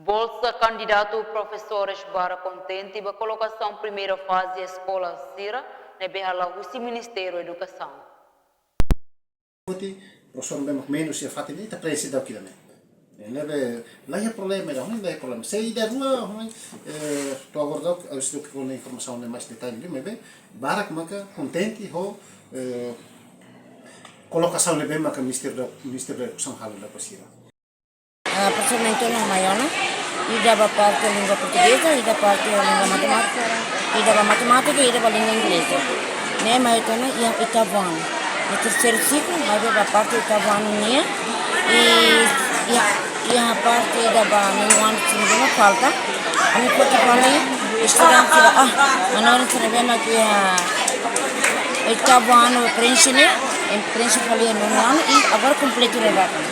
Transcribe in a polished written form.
Bolsa Candidato Professores para Contente a colocação primeira fase Escola Sira, na Behala Husi Ministério da Educação. Professor bem menos ia fazer nem presi da aquilo né. Neve lá é problema era ruim, lá é problema. Se ida rua ruim, tu agora eu estou com a informação mais detalhada, mas bem, barak maka contente ho colocação bem maka Ministério da Educação halu da Pasira. Personalmente não maior, e dava parte da língua portuguesa, e da parte da língua matemática, e dava matemática e dava língua inglesa. Né, mas então ia italiano. No terceiro ciclo, aveva parte italiano minha e a parte dava no ano seguinte falta. A minha português estudante agora sabemos que italiano preenche no ano e agora completo o